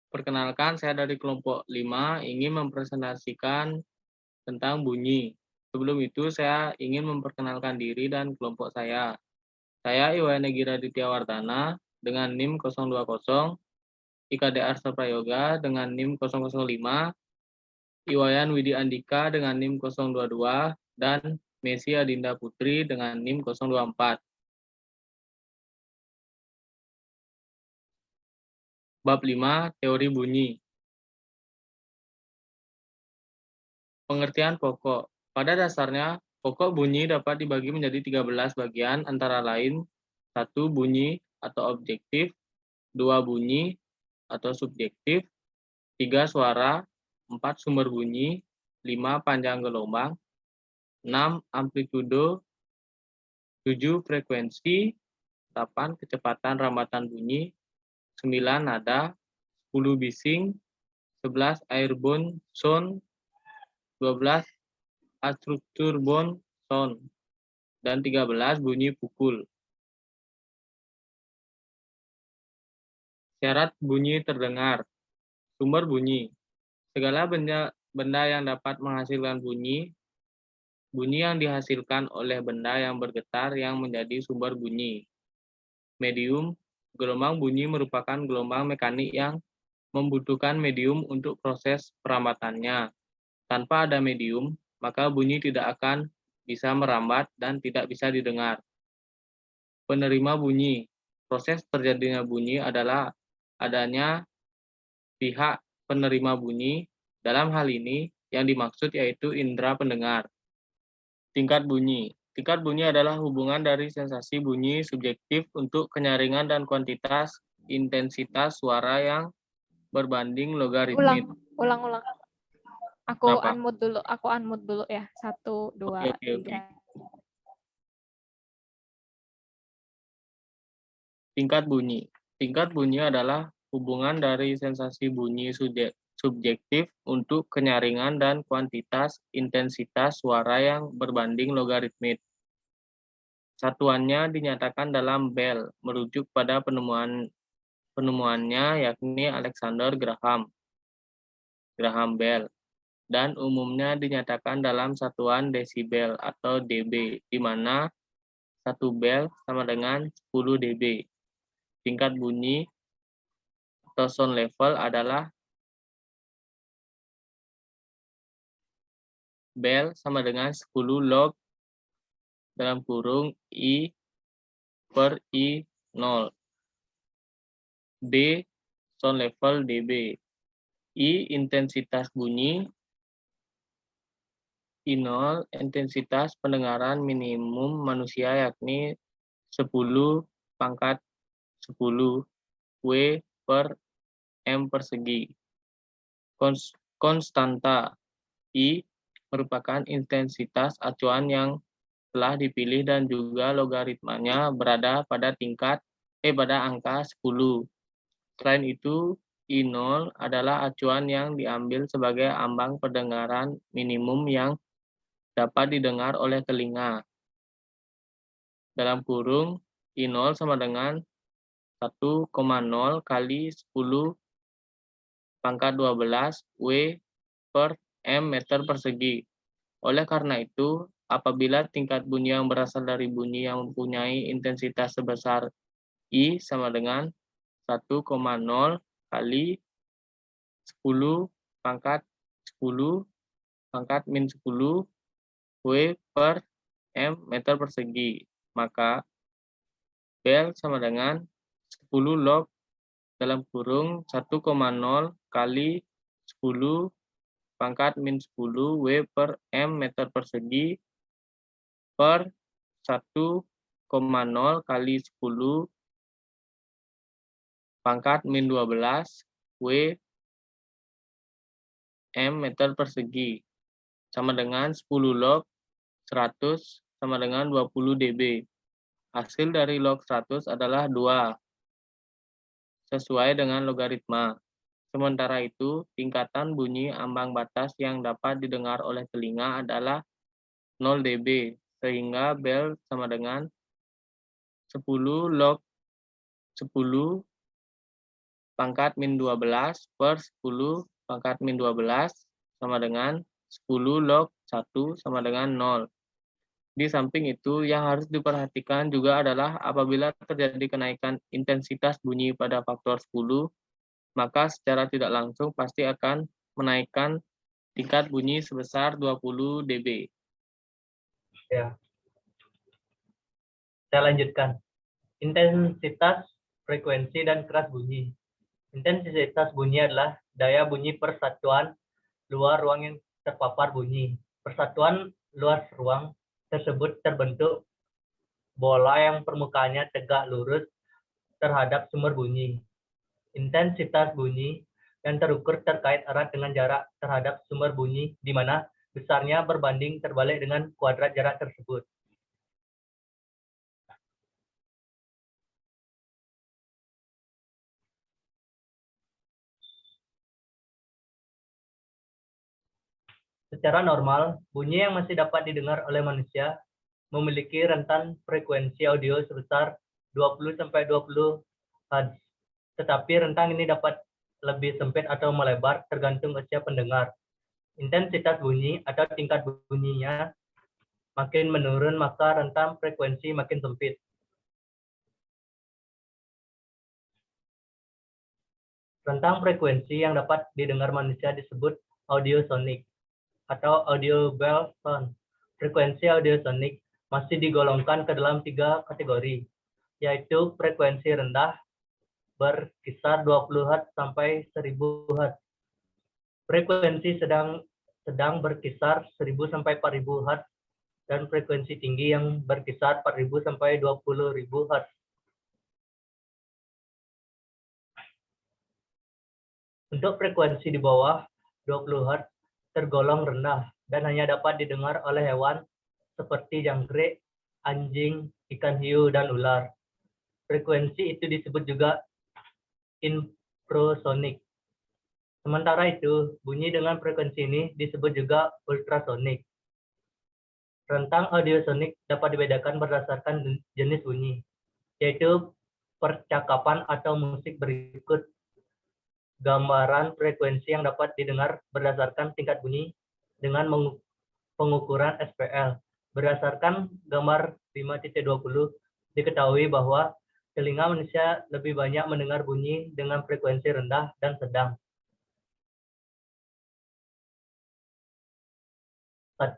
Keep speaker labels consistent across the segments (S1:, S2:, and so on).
S1: Perkenalkan, saya dari kelompok 5 ingin mempresentasikan tentang bunyi. Sebelum itu, saya ingin memperkenalkan diri dan kelompok saya. Saya Iwayan Egi Raditya Wardana dengan NIM 020, IKD Arsa Prayoga dengan NIM 005, Iwayan Widi Andika dengan NIM 022, dan Messi Adinda Putri dengan NIM 024. Bab 5, Teori Bunyi. Pengertian pokok. Pada dasarnya, pokok bunyi dapat dibagi menjadi 13 bagian antara lain 1 bunyi atau objektif, 2 bunyi atau subjektif, 3 suara, 4 sumber bunyi, 5 panjang gelombang, 6 amplitudo, 7 frekuensi, 8 kecepatan rambatan bunyi, 9 nada, 10 bising, 11 airborne sound, 12 astrukturborne sound, dan 13 bunyi pukul. Syarat bunyi terdengar. Sumber bunyi. Segala benda yang dapat menghasilkan bunyi yang dihasilkan oleh benda yang bergetar yang menjadi sumber bunyi. Medium. Gelombang bunyi merupakan gelombang mekanik yang membutuhkan medium untuk proses perambatannya. Tanpa ada medium, maka bunyi tidak akan bisa merambat dan tidak bisa didengar. Penerima bunyi. Proses terjadinya bunyi adalah adanya pihak penerima bunyi. Dalam hal ini, yang dimaksud yaitu indera pendengar. Tingkat bunyi. Tingkat bunyi adalah hubungan dari sensasi bunyi subjektif untuk kenyaringan dan kuantitas intensitas suara yang berbanding logaritmik.
S2: Ulang. Aku unmute dulu ya. 1, 2,
S1: Oke.
S2: 3.
S1: Tingkat bunyi. Tingkat bunyi adalah hubungan dari sensasi bunyi subjektif untuk kenyaringan dan kuantitas intensitas suara yang berbanding logaritmik. Satuannya dinyatakan dalam Bell, merujuk pada penemuannya yakni Alexander Graham Bell, dan umumnya dinyatakan dalam satuan desibel atau dB, di mana 1 bel sama dengan 10 dB. Tingkat bunyi atau sound level adalah bel sama dengan 10 log dalam kurung I per I0. D sound level dB. I intensitas bunyi. I0 intensitas pendengaran minimum manusia yakni 10 pangkat 10 W per M persegi. Konstanta I merupakan intensitas acuan yang telah dipilih dan juga logaritmanya berada pada angka 10. Selain itu, I0 adalah acuan yang diambil sebagai ambang pendengaran minimum yang dapat didengar oleh telinga. Dalam kurung, I0 sama dengan 1,0 kali 10 pangkat 12 W per M meter persegi. Oleh karena itu, apabila tingkat bunyi yang berasal dari bunyi yang mempunyai intensitas sebesar I sama dengan 1,0 kali 10 pangkat 10 pangkat min 10 W per M meter persegi, maka Bel sama dengan 10 log dalam kurung 1,0 kali 10 pangkat min 10 W per M meter persegi per 1,0 kali 10 pangkat min 12 W M meter persegi sama dengan 10 log 100 sama dengan 20 dB. Hasil dari log 100 adalah 2, sesuai dengan logaritma. Sementara itu, tingkatan bunyi ambang batas yang dapat didengar oleh telinga adalah 0 dB, sehingga bel sama dengan 10 log 10 pangkat min 12 per 10 pangkat min 12 sama dengan 10 log 1 sama dengan 0. Di samping itu, yang harus diperhatikan juga adalah apabila terjadi kenaikan intensitas bunyi pada faktor 10, maka secara tidak langsung pasti akan menaikkan tingkat bunyi sebesar 20 dB.
S3: Ya. Saya lanjutkan. Intensitas, frekuensi, dan keras bunyi. Intensitas bunyi adalah daya bunyi per satuan luar ruang yang terpapar bunyi. Persatuan luas ruang tersebut terbentuk bola yang permukaannya tegak lurus terhadap sumber bunyi. Intensitas bunyi yang terukur terkait erat dengan jarak terhadap sumber bunyi, di mana besarnya berbanding terbalik dengan kuadrat jarak tersebut. Secara normal, bunyi yang masih dapat didengar oleh manusia memiliki rentan frekuensi audio sebesar 20-20 Hz. Tetapi rentang ini dapat lebih sempit atau melebar tergantung usia pendengar. Intensitas bunyi atau tingkat bunyinya makin menurun, maka rentang frekuensi makin sempit. Rentang frekuensi yang dapat didengar manusia disebut audiosonik atau audible sound. Frekuensi audiosonik masih digolongkan ke dalam 3 kategori, yaitu frekuensi rendah berkisar 20 Hz sampai 1000 Hz. Frekuensi sedang berkisar 1000 sampai 4000 Hz dan frekuensi tinggi yang berkisar 4000 sampai 20000 Hz. Untuk frekuensi di bawah 20 Hz tergolong rendah dan hanya dapat didengar oleh hewan seperti jangkrik, anjing, ikan hiu, dan ular. Frekuensi itu disebut juga infrasonik. Sementara itu, bunyi dengan frekuensi ini disebut juga ultrasonik. Rentang audiosonik dapat dibedakan berdasarkan jenis bunyi, yaitu percakapan atau musik berikut. Gambaran frekuensi yang dapat didengar berdasarkan tingkat bunyi dengan pengukuran SPL. Berdasarkan gambar 5.20, diketahui bahwa telinga manusia lebih banyak mendengar bunyi dengan frekuensi rendah dan sedang. 1.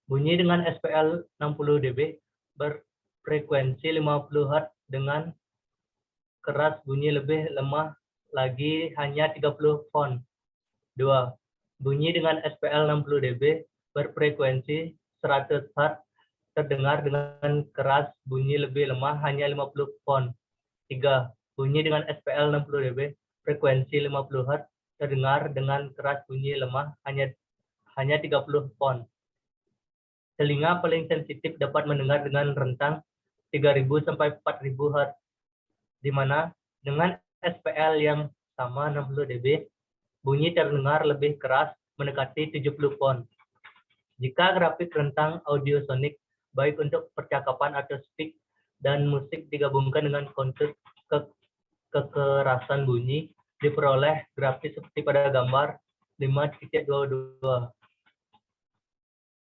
S3: Bunyi dengan SPL 60 dB berfrekuensi 50 Hz dengan keras bunyi lebih lemah lagi hanya 30 font. 2. Bunyi dengan SPL 60 dB berfrekuensi 100 Hz terdengar dengan keras bunyi lebih lemah hanya 50 font. 3. Bunyi dengan SPL 60 dB frekuensi 50 Hz terdengar dengan keras bunyi lemah hanya 30 font. Telinga paling sensitif dapat mendengar dengan rentang 3000 sampai 4000 Hz, di mana dengan SPL yang sama 60 dB, bunyi terdengar lebih keras mendekati 70 font. Jika grafik rentang audiosonik baik untuk percakapan atau speak dan musik digabungkan dengan kontur kekerasan bunyi, diperoleh grafis seperti pada gambar 5.22.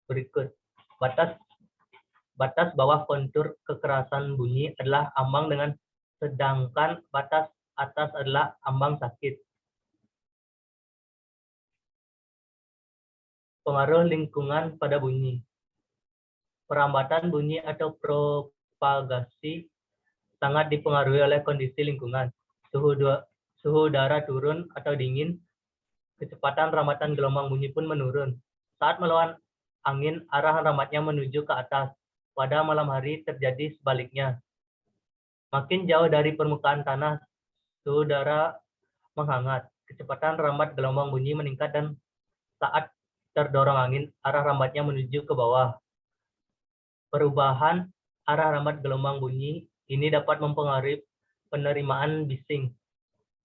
S3: Berikut. Batas bawah kontur kekerasan bunyi adalah ambang dengan sedangkan batas atas adalah ambang sakit. Pengaruh lingkungan pada bunyi. Perambatan bunyi atau propagasi sangat dipengaruhi oleh kondisi lingkungan. Suhu udara turun atau dingin, kecepatan rambatan gelombang bunyi pun menurun. Saat melawan angin, arah rambatnya menuju ke atas. Pada malam hari terjadi sebaliknya. Makin jauh dari permukaan tanah, suhu udara menghangat. Kecepatan rambat gelombang bunyi meningkat dan saat terdorong angin, arah rambatnya menuju ke bawah. Perubahan arah rambat gelombang bunyi ini dapat mempengaruhi penerimaan bising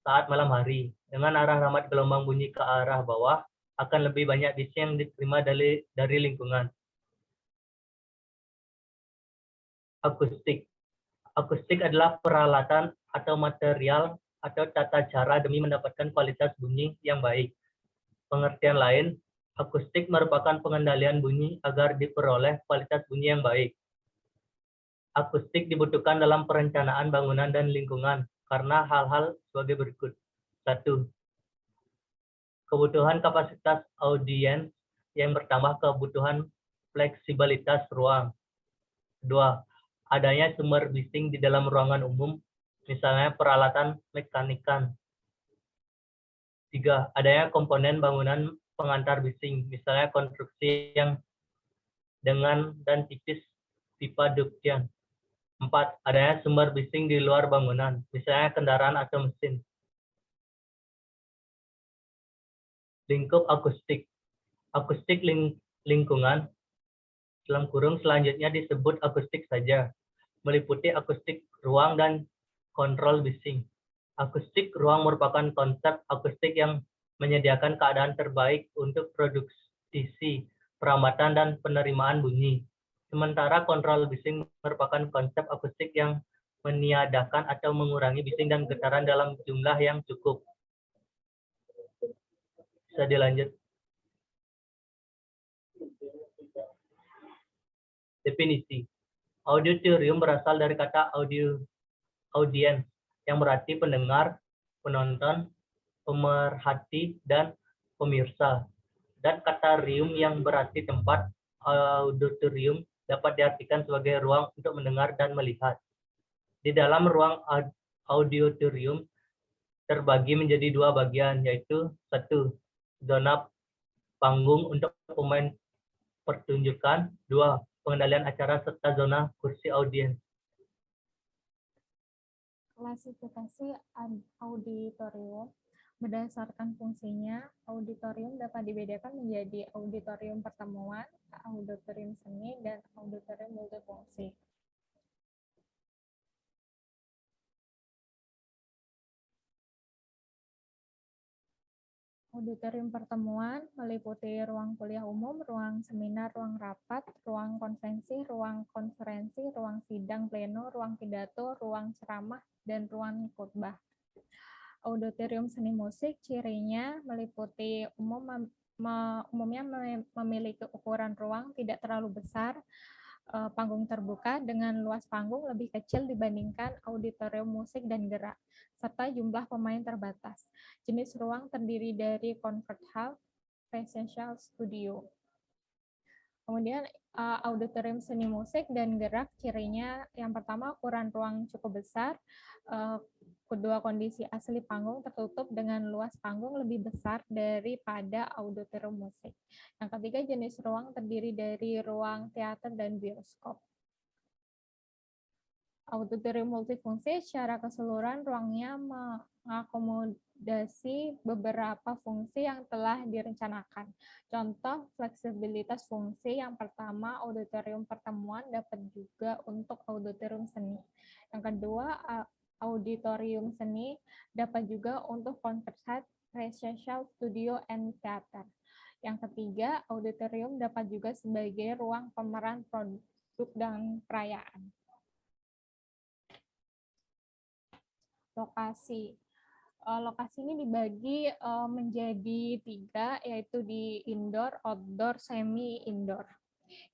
S3: saat malam hari. Dengan arah rambat gelombang bunyi ke arah bawah, akan lebih banyak bising yang diterima dari lingkungan. Akustik. Akustik adalah peralatan atau material atau tata cara demi mendapatkan kualitas bunyi yang baik. Pengertian lain, akustik merupakan pengendalian bunyi agar diperoleh kualitas bunyi yang baik. Akustik dibutuhkan dalam perencanaan bangunan dan lingkungan karena hal-hal sebagai berikut. 1. Kebutuhan kapasitas audiens yang bertambah kebutuhan fleksibilitas ruang. 2. Adanya sumber bising di dalam ruangan umum, misalnya peralatan mekanikan. 3. Adanya komponen bangunan pengantar bising, misalnya konstruksi yang dengan dan tipis pipa Duktian. 4. Adanya sumber bising di luar bangunan, misalnya kendaraan atau mesin. Lingkup akustik. Akustik lingkungan, dalam kurung selanjutnya disebut akustik saja, meliputi akustik ruang dan kontrol bising. Akustik ruang merupakan konsep akustik yang menyediakan keadaan terbaik untuk produksi, peramatan, dan penerimaan bunyi. Sementara kontrol bising merupakan konsep akustik yang meniadakan atau mengurangi bising dan getaran dalam jumlah yang cukup. Bisa dilanjut. Definisi. Auditorium berasal dari kata audiens, yang berarti pendengar, penonton, pemerhati, dan pemirsa. Dan kata rium yang berarti tempat. Auditorium dapat diartikan sebagai ruang untuk mendengar dan melihat. Di dalam ruang auditorium terbagi menjadi dua bagian, yaitu 1. Zona panggung untuk pemain pertunjukan, 2. Pengendalian acara serta zona kursi audiens.
S2: Klasifikasi auditorium berdasarkan fungsinya, auditorium dapat dibedakan menjadi auditorium pertemuan, auditorium seni, dan auditorium multifungsi. Auditorium pertemuan meliputi ruang kuliah umum, ruang seminar, ruang rapat, ruang konvensi, ruang konferensi, ruang sidang pleno, ruang pidato, ruang ceramah, dan ruang khotbah. Auditorium seni musik cirinya meliputi umumnya memiliki ukuran ruang tidak terlalu besar, panggung terbuka dengan luas panggung lebih kecil dibandingkan auditorium musik dan gerak, serta jumlah pemain terbatas. Jenis ruang terdiri dari concert hall, residential studio. Kemudian auditorium seni musik dan gerak cirinya yang pertama ukuran ruang cukup besar, kedua kondisi asli panggung tertutup dengan luas panggung lebih besar daripada auditorium musik. Yang ketiga jenis ruang terdiri dari ruang teater dan bioskop. Auditorium multifungsi secara keseluruhan ruangnya mengakomodasi beberapa fungsi yang telah direncanakan. Contoh fleksibilitas fungsi yang pertama, auditorium pertemuan dapat juga untuk auditorium seni. Yang kedua, auditorium seni dapat juga untuk concert, residential studio, and theater. Yang ketiga, auditorium dapat juga sebagai ruang pameran produk dan perayaan. Lokasi. Lokasi ini dibagi menjadi 3, yaitu di indoor, outdoor, semi-indoor.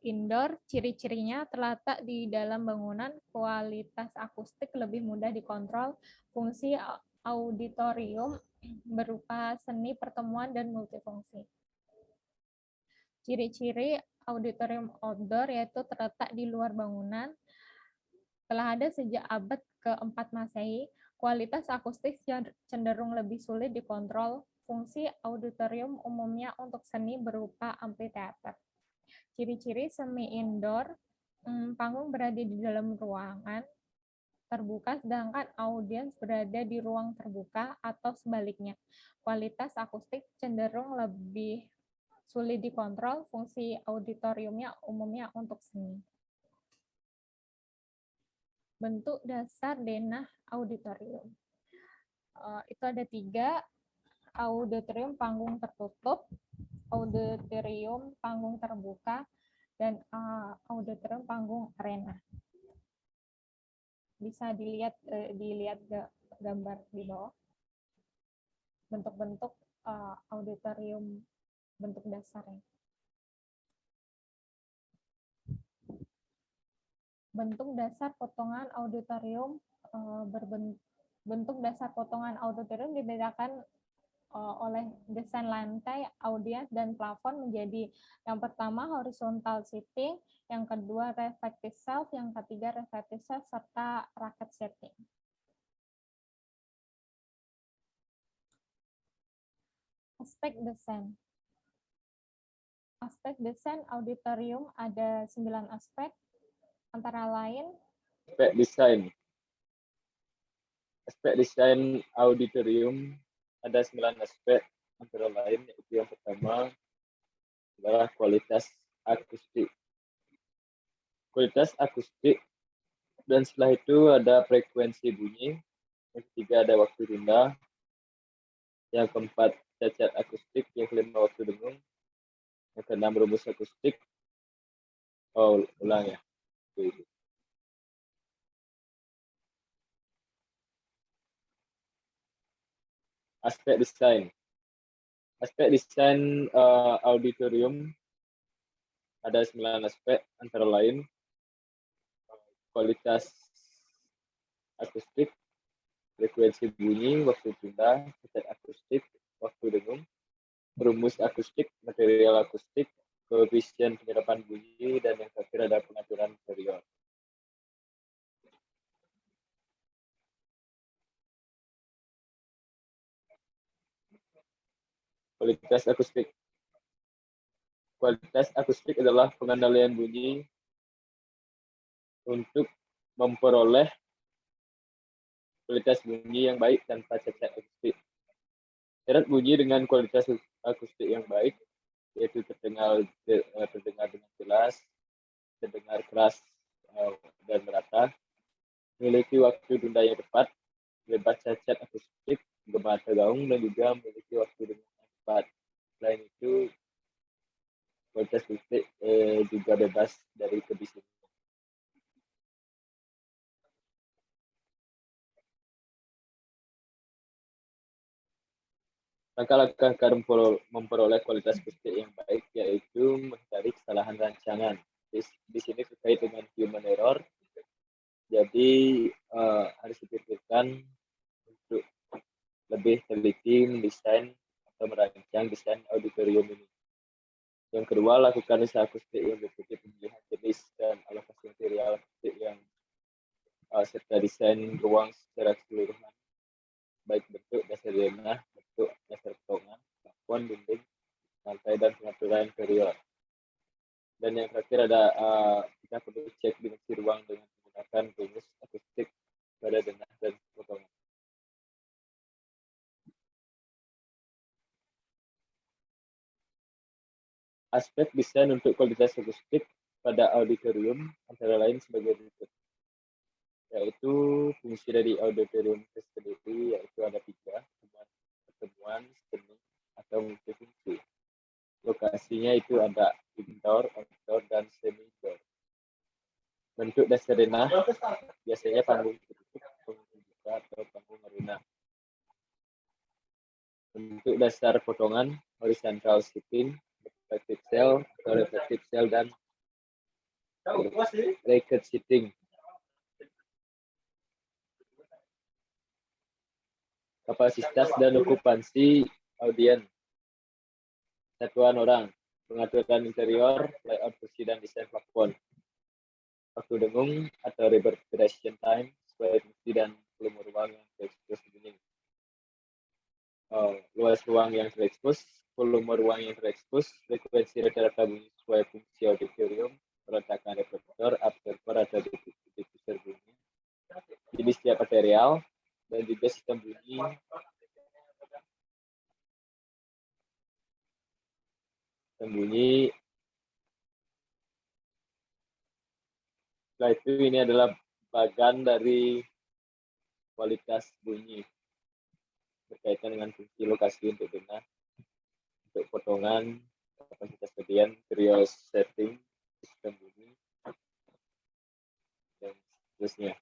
S2: Indoor, ciri-cirinya terletak di dalam bangunan, kualitas akustik lebih mudah dikontrol, fungsi auditorium berupa seni, pertemuan, dan multifungsi. Ciri-ciri auditorium outdoor yaitu terletak di luar bangunan, telah ada sejak abad ke-4 Masehi, kualitas akustik cenderung lebih sulit dikontrol, fungsi auditorium umumnya untuk seni berupa amfiteater. Ciri-ciri semi-indoor, panggung berada di dalam ruangan terbuka, sedangkan audiens berada di ruang terbuka atau sebaliknya. Kualitas akustik cenderung lebih sulit dikontrol, fungsi auditoriumnya umumnya untuk seni. Bentuk dasar denah auditorium. Itu ada 3, auditorium panggung tertutup, auditorium panggung terbuka, dan auditorium panggung arena. Bisa dilihat gambar di bawah. bentuk-bentuk auditorium bentuk dasarnya. Bentuk dasar potongan auditorium bentuk dasar potongan auditorium dibedakan oleh desain lantai, audiens, dan plafon menjadi yang pertama horizontal seating, yang kedua reflective shelf, yang ketiga reflective shelf, serta racket seating. Aspek desain. Aspek desain auditorium ada 9 aspek, antara lain
S4: aspek desain auditorium ada 9 aspek, antara lain yaitu yang pertama adalah kualitas akustik. Kualitas akustik, dan setelah itu ada frekuensi bunyi, yang ketiga ada waktu tunda, yang keempat cacat akustik, yang kelima waktu dengung, yang keenam rumus akustik. Ulang ya. Aspek desain. Aspek desain auditorium ada 9 aspek, antara lain kualitas akustik, frekuensi bunyi, waktu tunda, cacat akustik, waktu dengung, rumus akustik, material akustik, koefisien penyerapan bunyi, dan yang terakhir ada pengaturan interior. Kualitas akustik. Kualitas akustik adalah pengendalian bunyi untuk memperoleh kualitas bunyi yang baik tanpa cacat akustik. Syarat bunyi dengan kualitas akustik yang baik yaitu terdengar dengan jelas, terdengar keras dan merata, memiliki waktu tunda yang tepat, bebas cacat akustik, gema tergaung, dan juga memiliki waktu dengung yang tepat. Selain itu, kualitas akustik juga bebas dari kebisingan. Langkah-langkah agar memperoleh kualitas akustik yang baik yaitu menghindari kesalahan rancangan. Di sini terkait dengan human error, jadi harus dipikirkan untuk lebih teliti mendesain atau merancang desain auditorium ini. Yang kedua, lakukan usaha akustik yang berikutnya, pemilihan jenis dan alokasi material akustik yang serta desain ruang secara keseluruhan, baik bentuk dasar denah, bentuk dasar potongan, plafon, dinding, lantai, dan pengaturan interior. Dan yang terakhir ada kita perlu cek dimensi ruang dengan menggunakan rumus akustik pada denah dan potongan. Aspek desain untuk kualitas akustik pada auditorium antara lain sebagai berikut, yaitu fungsi dari auditorium itu sendiri, yaitu ada 3, pertemuan, seni, atau multifungsi. Lokasinya itu ada indoor, outdoor, dan semi-indoor. Bentuk dasar denah biasanya panggung tertutup, panggung terbuka, atau panggung arena. Bentuk dasar potongan horizontal seating, reflective cell atau reflective cell, dan racket seating. Kapasitas dan okupansi audiens, satuan orang, pengaturan interior, layout kursi, dan desain plafon. Waktu dengung atau reverberation time, sesuai fungsi dan volume ruang yang terekspos bunyi. Luas ruang yang terekspos, volume ruang yang terekspos, frekuensi rata-rata bunyi sesuai fungsi auditorium, peletakan reflektor, absorber, atau diffuser bunyi, jenis setiap material, dan juga sistem bunyi. Setelah itu ini adalah bagian dari kualitas bunyi berkaitan dengan fungsi lokasi untuk denah, untuk potongan, kapasitas bagian, interior setting, sistem bunyi, dan seterusnya.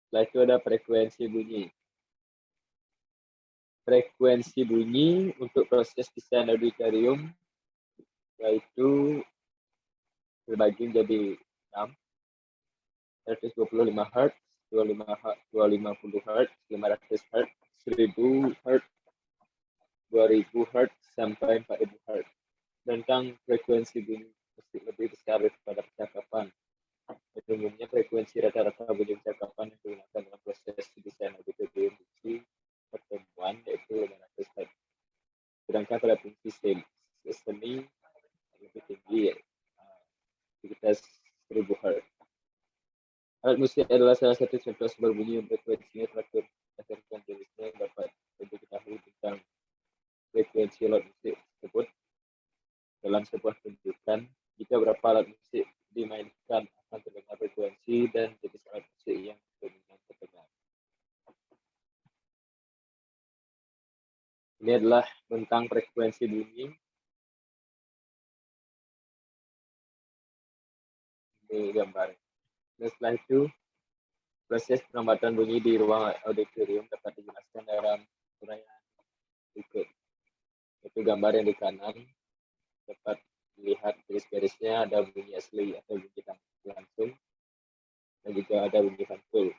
S4: Setelah itu ada frekuensi bunyi. Frekuensi bunyi untuk proses desain auditorium yaitu terbagi menjadi 6, 125 Hz, 250 Hz, 500 Hz, 1000 Hz, 2000 Hz, sampai 4000 Hz. Tentang frekuensi bunyi musik lebih besar daripada percakapan. Umumnya frekuensi rata-rata bunyi percakapan yang digunakan dalam proses desain auditorium musik pertemuan yaitu 500 Hz. Sedangkan pada fungsi seni lebih tinggi sekitar 1000 Hz. Alat musik adalah salah satu contoh sumber bunyi yang frekuensinya teratur berdasarkan jenisnya yang dapat diketahui tentang frekuensi alat musik tersebut dalam sebuah tuntutan. Jika berapa alat musik dimainkan akan terdengar frekuensi dan jenis alat musik yang dominan terdengar. Ini adalah tentang frekuensi bunyi. Ini gambar. Dan setelah itu, proses penambatan bunyi di ruang auditorium dapat dijelaskan dalam uraian berikut. Itu gambar yang di kanan dapat dilihat garis-garisnya ada bunyi asli atau bunyi langsung dan juga ada bunyi pantul.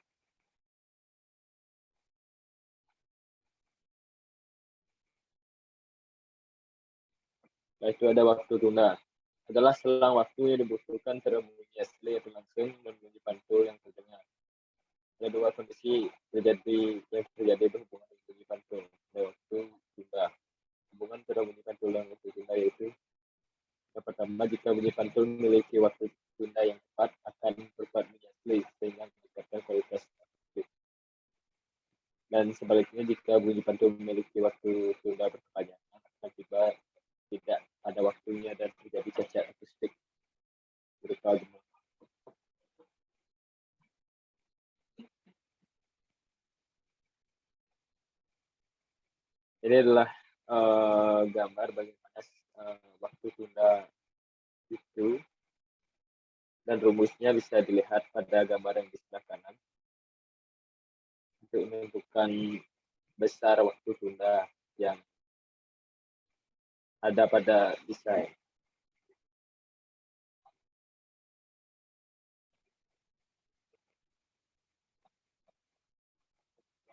S4: Setelah itu ada waktu tunda. Adalah selang waktu yang dibutuhkan antara bunyi asli atau langsung dan bunyi pantul yang terdengar. Ada dua kondisi yang terjadi berhubungan dengan bunyi pantul. Ada waktu tunda. Hubungan antara bunyi pantul dan waktu tunda yaitu yang pertama, jika bunyi pantul memiliki waktu tunda yang tepat akan berbuat bunyi asli sehingga meningkatkan kualitas akustik. Dan sebaliknya, jika bunyi pantul memiliki waktu tunda berkepanjangan akan tiba tidak pada waktunya dan terjadi cacat akustik berupa gemuk. Ini adalah gambar bagaimana waktu tunda itu, dan rumusnya bisa dilihat pada gambar yang di sebelah kanan. Untuk menentukan besar waktu tunda yang ada pada desain.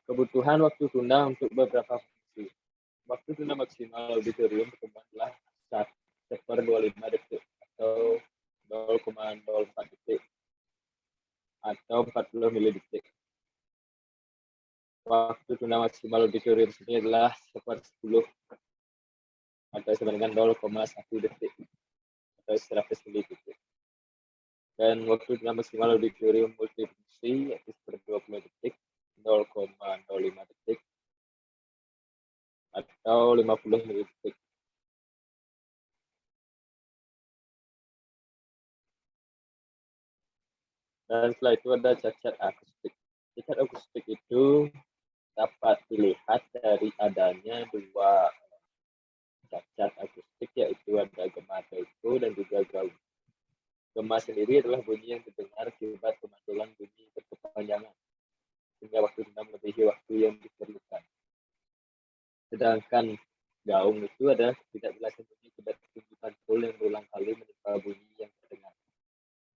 S4: Kebutuhan waktu tunda untuk beberapa fungsi. Waktu tunda maksimal auditorium pertemuan adalah 1/25 detik atau 0,04 detik atau 40 milidetik. Waktu tunda maksimal auditorium sini adalah 1/10 atau sama dengan 0,1 detik atau 100 milidetik. Dan waktu tunda maksimal auditorium multifungsi yaitu 1/20 detik, 0,05 detik atau 50 milidetik. Dan setelah itu ada cacat akustik. Cacat akustik itu dapat dilihat dari adanya dua cacat akustik, yaitu ada gema teko dan juga gaung. Gema sendiri adalah bunyi yang terdengar akibat pemantulan bunyi berkepanjangan sehingga waktu tunda melebihi waktu yang diperlukan. Sedangkan gaung itu adalah tidak jelasnya bunyi akibat bunyi pantul yang berulang kali menimpa bunyi yang terdengar.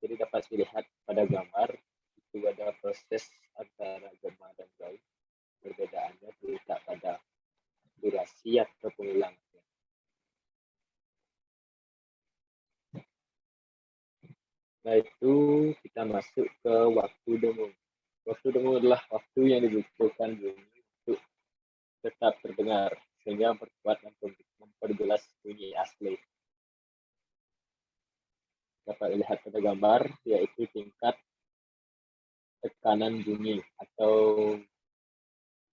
S4: Jadi dapat dilihat pada gambar itu ada proses antara gema dan gaung. Perbedaannya terletak pada durasi atau pengulangan. Nah, itu kita masuk ke waktu dengung. Waktu dengung adalah waktu yang dibutuhkan bunyi untuk tetap terdengar sehingga memperkuat dan memperjelas bunyi asli. Dapat dilihat pada gambar yaitu tingkat tekanan bunyi atau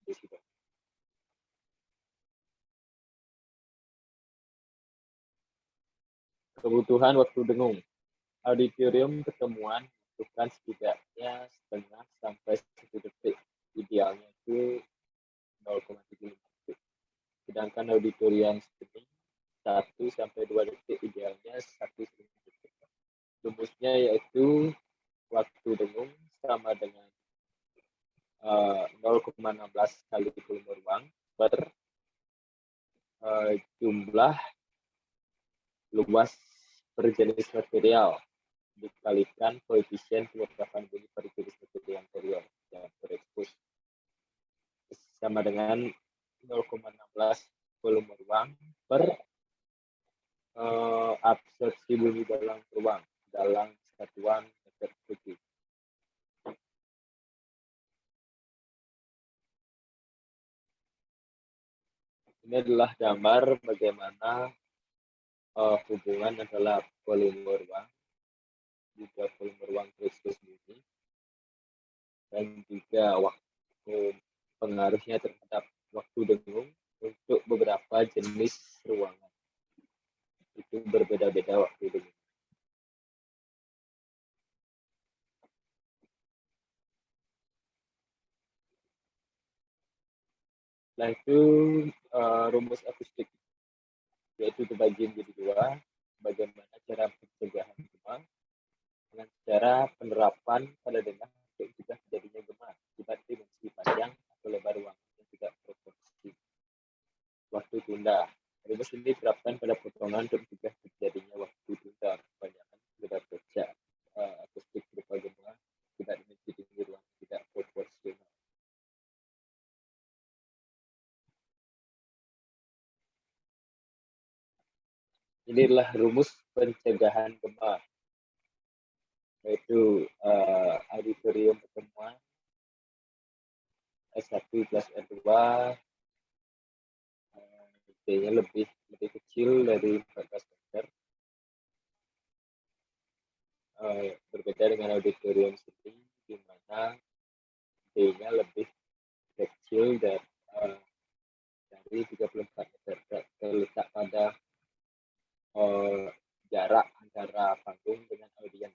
S4: desibel. Kebutuhan waktu dengung. Auditorium pertemuan membutuhkan setidaknya setengah sampai 1 detik. Idealnya itu 0,75 detik. Sedangkan auditorium seni 1 sampai 2 detik, idealnya 1,5 detik. Rumusnya yaitu waktu dengung sama dengan 0,16 kali volume ruang per jumlah luas per jenis material dikalikan koefisien penyerapan bunyi per jenis material interior yang berekspos sama dengan 0,16 volume ruang per absorpsi bunyi dalam ruang dalam satuan meter kubik. Ini adalah gambar bagaimana hubungan antara volume ruang juga volume ruang terekspos bunyi dan juga waktu pengaruhnya terhadap waktu dengung untuk beberapa jenis ruangan. Itu berbeda-beda waktu dengung. Setelah itu rumus akustik, yaitu dibagi menjadi dua, bagaimana cara pencegahan gema dengan cara penerapan pada dengar untuk mencegah terjadinya gema akibat dimensi panjang atau lebar ruang yang tidak proporsi. Waktu tunda. Rumus ini diterapkan pada potongan untuk mencegah terjadinya waktu tunda. Kebanyakan lebar kaca akustik berupa gema akibat dimensi tinggi ruang tidak proporsional. Ini adalah rumus pencegahan gema, yaitu auditorium pertemuan S1 plus R2 D-nya lebih kecil dari 14 meter, berbeda dengan auditorium sendiri di mana D-nya lebih kecil dari 34 meter, terletak pada jarak antara panggung dengan audiens.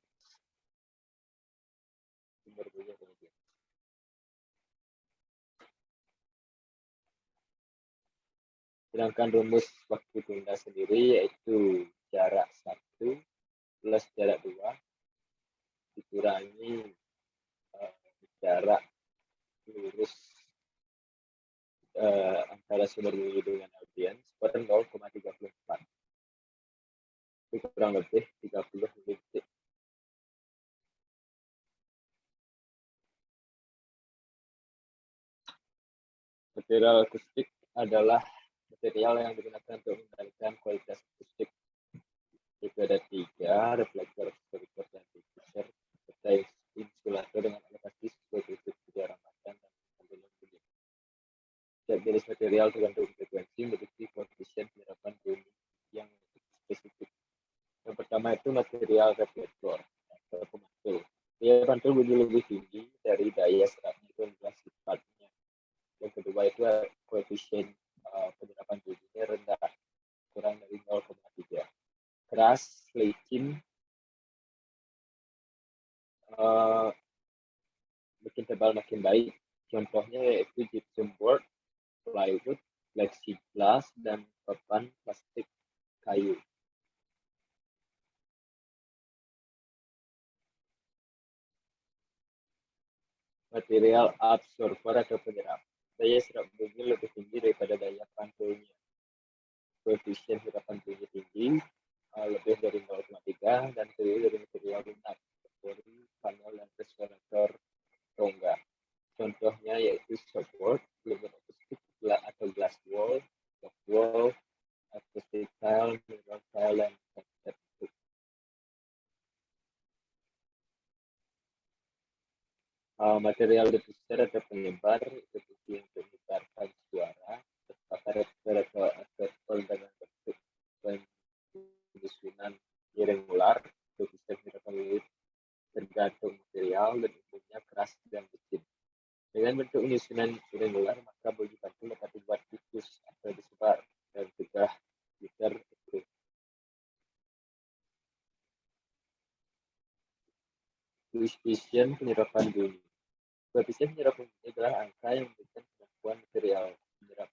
S4: Sedangkan rumus waktu tunda sendiri yaitu jarak 1 plus jarak 2 dikurangi jarak lurus antara sumber bunyi dengan audiens per 0,34. Itu kurang lebih 30 detik. Material akustik adalah material yang digunakan untuk mengendalikan kualitas akustik. Itu ada 3, reflektor, spektor, dan diffuser, serta insulator dengan alokasi sesuai prinsip sejarah dan tampilan bunyi. Setiap jenis material tergantung frekuensi memiliki koefisien penyerapan bunyi yang spesifik. Yang pertama itu material reflektor atau pemantul. Dia pantul bunyi lebih tinggi dari daya seratnya itu adalah sifatnya. Yang kedua itu koefisien penyerapan bunyinya rendah, kurang dari 0,3. Keras, licin, makin tebal makin baik. Contohnya yaitu gypsum board, plywood, plexiglass, dan papan plastik kayu. Material absorber atau penyerap. Daya serap bunyi lebih tinggi daripada daya pantulnya. Koefisien serapan bunyi tinggi, lebih dari 0,3 dan terdiri dari material lunak seperti panel dan resonator rongga. Contohnya yaitu softboard, lumut akustik atau glass wall, soft wall, acoustic tile, mineral tile, dan concrete. Material diffuser atau penyebar berfungsi untuk menyebarkan suara atau dengan bentuk penyusunan irregular, diffuser mirip tergantung material dan umumnya keras dan licin. Dengan bentuk penyusunan irregular, maka bunyi pantul dapat dibuat tipis atau disebar dan juga gitar itu. Koefisien penyerapan bunyi. Koefisien penyerapan bunyi adalah angka yang memberikan kemampuan material menyerap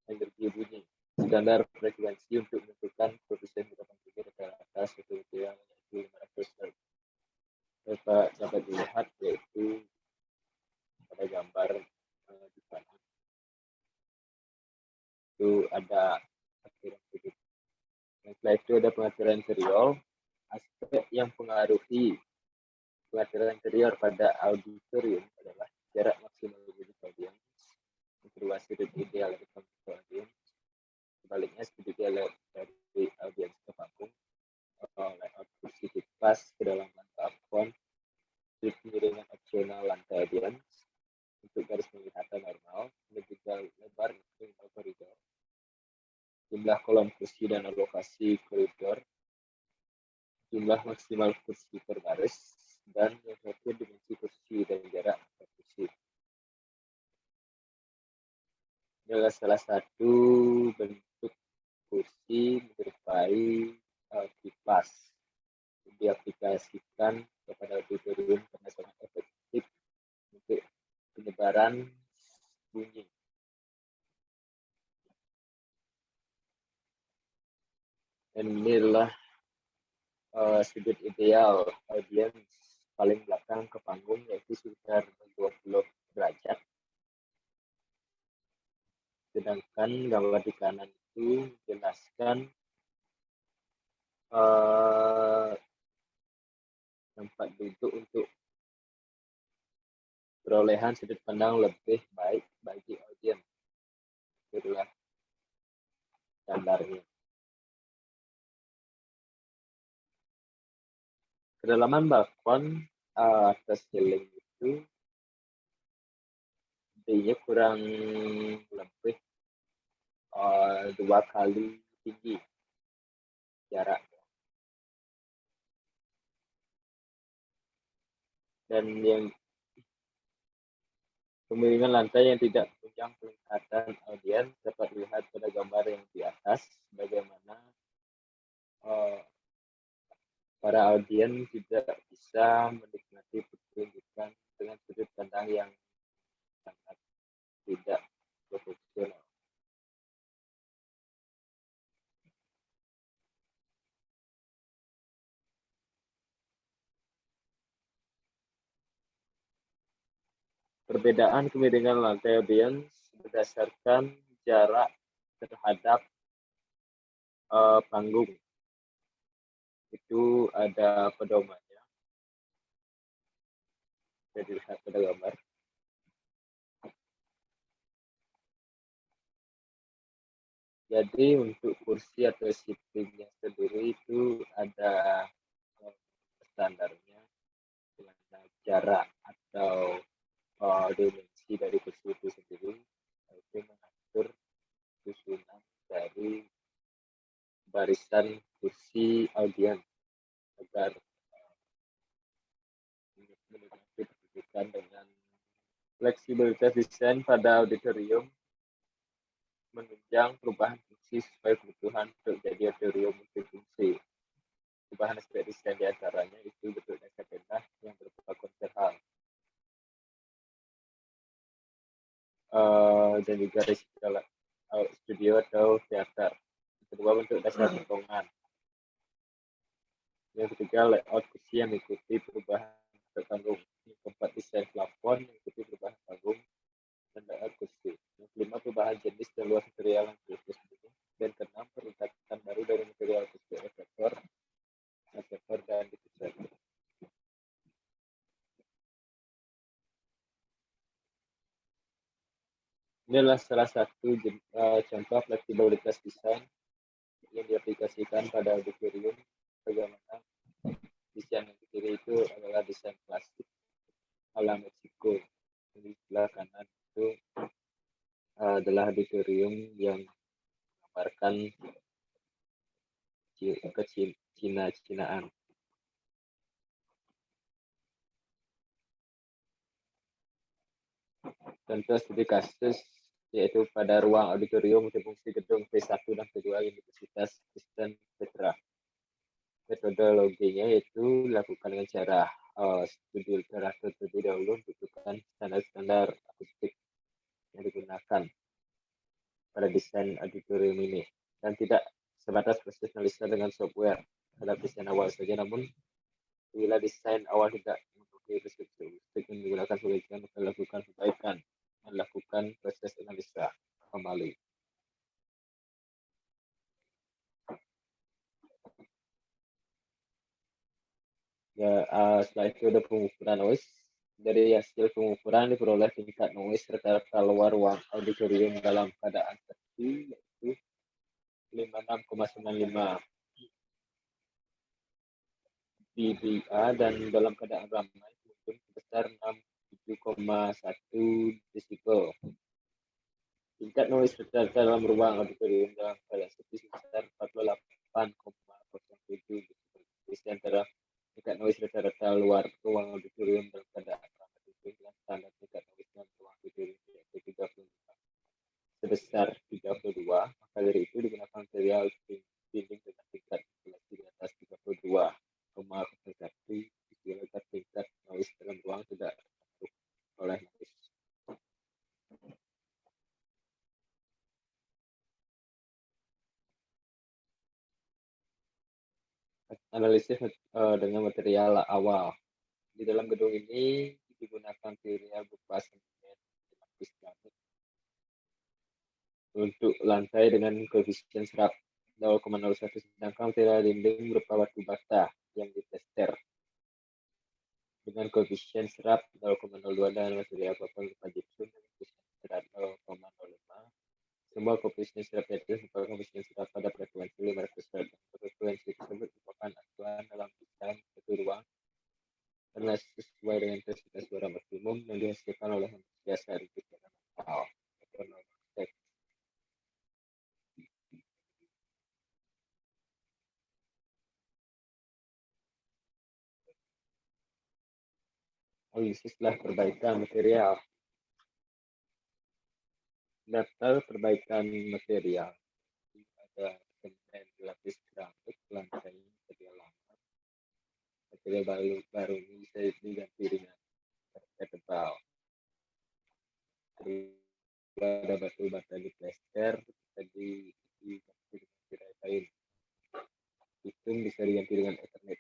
S4: energi bunyi. Standar frekuensi untuk menentukan koefisien penyerapan bunyi rata-rata suatu material yaitu 500 Hz. Dapat dilihat yaitu pada gambar. ada aturan sudut. Setelah itu ada pengaturan interior. Aspek yang pengaruhi pengaturan interior pada auditorium adalah jarak maksimal bagi audiens, interval sudut ideal dari audiens, sebaliknya sudut ideal dari audiens ke panggung, layout kursi pas, kedalaman plafon, sudut miringan opsional lantai audiens untuk garis penglihatan normal, dan juga lebar minimal koridor, jumlah kolom kursi dan alokasi koridor, jumlah maksimal kursi per baris, dan yang terakhir dimensi kursi dan jarak antar kursi. Ini adalah salah satu bentuk kursi menyerupai kipas diaplikasikan kepada auditorium karena sangat efektif untuk penyebaran bunyi. Dan ini adalah sudut ideal audiens paling belakang ke panggung, yaitu sekitar 20 derajat. Sedangkan gambar di kanan itu menjelaskan tempat duduk untuk perolehan sudut pandang lebih baik bagi audiens. Itulah standarnya. Kedalaman balkon atas ceiling itu tingginya kurang lebih 2 kali tinggi jarak. Dan yang pemiringan lantai yang tidak menunjang penglihatan audiens dapat dilihat pada gambar yang di atas, bagaimana para audiens tidak bisa menikmati pertunjukan dengan sudut pandang yang sangat tidak profesional. Perbedaan kemiringan lantai audiens berdasarkan jarak terhadap panggung. Itu ada pedomannya. Bisa dilihat pada gambar. Jadi untuk kursi atau seatingnya sendiri itu ada standarnya, dengan jarak atau dimensi dari kursi itu sendiri, itu mengatur susunan dari barisan kursi audiens agar menikmati pertunjukan dengan fleksibilitas desain pada auditorium menunjang perubahan fungsi sesuai kebutuhan untuk jadi auditorium multifungsi. Perubahan aspek desain diantaranya itu bentuknya kabinet yang berupa konser hall, dan juga resital studio atau teater. Kedua, bentuk dasar potongan. Yang ketiga, layout kursi yang mengikuti perubahan panggung. Yang keempat, desain plafon yang mengikuti perubahan panggung dan layout kursi. Yang kelima, perubahan jenis dan luas material yang tersebut. Dan keenam, peningkatan baru dari material kursi reflektor dan diffuser. Ini adalah salah satu contoh fleksibilitas desain yang diaplikasikan pada auditorium. Bagaimana desain yang kiri itu adalah desain klasik ala Meksiko. Di sebelah kanan itu adalah auditorium yang menggambarkan Cina-Cinaan. Contoh studi kasus yaitu pada ruang auditorium multifungsi gedung P1 dan P2 Universitas Kristen Petra. Metodologinya yaitu dilakukan dengan cara studi literatur terlebih dahulu menentukan standar-standar akustik yang digunakan pada desain auditorium ini, dan tidak sebatas proses analisa dengan software terhadap desain awal saja, namun bila desain awal tidak memenuhi preskripsi akustik yang digunakan sebagai maka dilakukan perbaikan dan dilakukan proses analisa kembali. Dari hasil pengukuran diperoleh tingkat noise rata-rata luar ruang auditorium dalam keadaan sepi yaitu 56,95 dBA dan dalam keadaan ramai mungkin sebesar 67,1 desibel. Tingkat noise rata-rata dalam ruang auditorium dalam keadaan sepi sebesar 48,07 desibel. Selisih antara tingkat noise rata-rata luar ruang auditorium dalam keadaan ramai dengan standar tingkat noise dalam ruang auditorium yaitu 35 sebesar 32, maka dari itu digunakan material dinding dengan tingkat isolasi di atas 32,01 agar tingkat noise dalam ruang tidak terpengaruh oleh noise. Analisis dengan material awal. Di dalam gedung ini digunakan material berupa semen lapis granit untuk lantai dengan koefisien serap 0,01, sedangkan material dinding berupa batu bata yang ditester dengan koefisien serap 0,02 dan material papan berupa gypsum dengan koefisien serap 0,05. Semua koefisien serap itu merupakan koefisien serap pada frekuensi 500 Hz. Frekuensi tersebut merupakan acuan dalam desain satu ruang karena sesuai dengan intensitas suara maksimum yang dihasilkan oleh biasa itu secara normal atau normal state. Analisislah perbaikan material. Daftar perbaikan material. Ada semen lapis granit, lantai material lama. Material baru ini bisa diganti dengan karpet tebal. Ada batu bata di plester, bisa diganti dengan tirai kain. Sistem bisa diganti dengan Ethernet.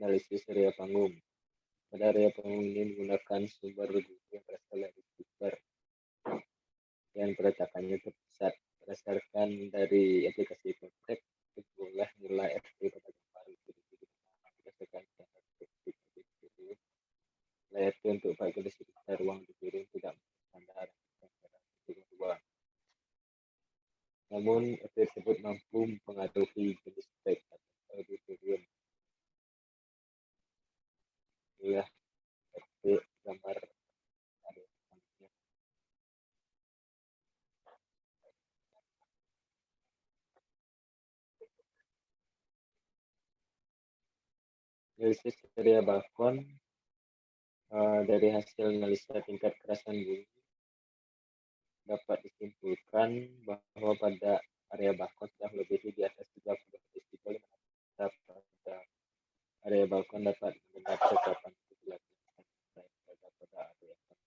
S4: Analisis area panggung. Pada area panggung ini menggunakan sumber bunyi yang berasal dari speaker yang peletakannya terpusat. Berdasarkan dari aplikasi Contact, jumlah nilai FP pada gambar berdasarkan standar teknik video. Nilai FP untuk bagian di sekitar ruang dikirim tidak standar kedua. Namun FP tersebut mampu mempengaruhi jenis spek auditorium. Inilah FP gambar analisis area balkon. Dari hasil analisa tingkat kerasan bunyi dapat disimpulkan bahwa pada area balkon sudah melebihi di atas 30 desibel, pada area balkon dapat mendengar kekuatan pada area balkon.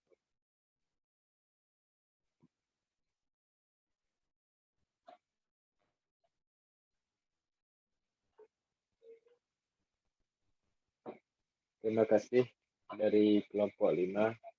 S4: Terima kasih dari kelompok 5.